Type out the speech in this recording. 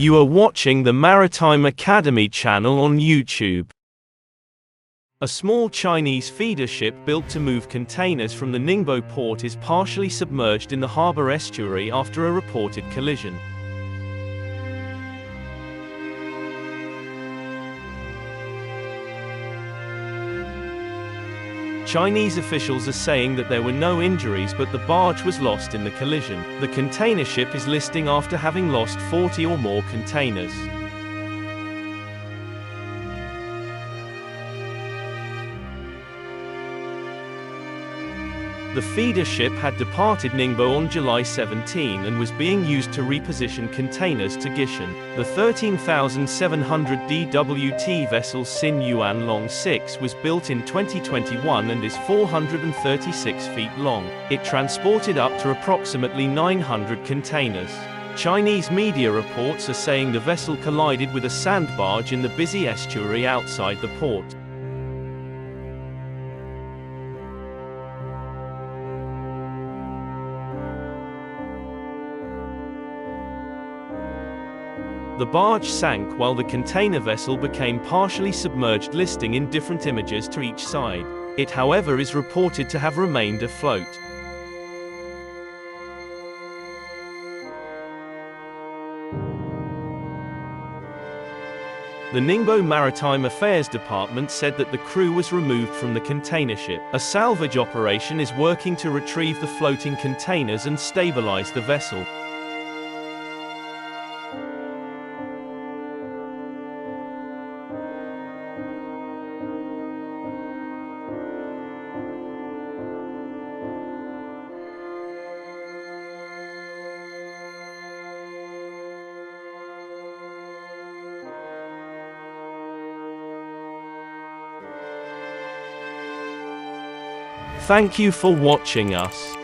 You are watching the Maritime Academy channel on YouTube. A small Chinese feeder ship built to move containers from the Ningbo port is partially submerged in the harbor estuary after a reported collision. Chinese officials are saying that there were no injuries, but the barge was lost in the collision. The container ship is listing after having lost 40 or more containers. The feeder ship had departed Ningbo on July 17 and was being used to reposition containers to Gishan. The 13,700 DWT vessel Xin Yuan Long 6 was built in 2021 and is 436 feet long. It transported up to approximately 900 containers. Chinese media reports are saying the vessel collided with a sand barge in the busy estuary outside the port. The barge sank while the container vessel became partially submerged, listing in different images to each side. It, however, is reported to have remained afloat. The Ningbo Maritime Affairs Department said that the crew was removed from the container ship. A salvage operation is working to retrieve the floating containers and stabilize the vessel. Thank you for watching us.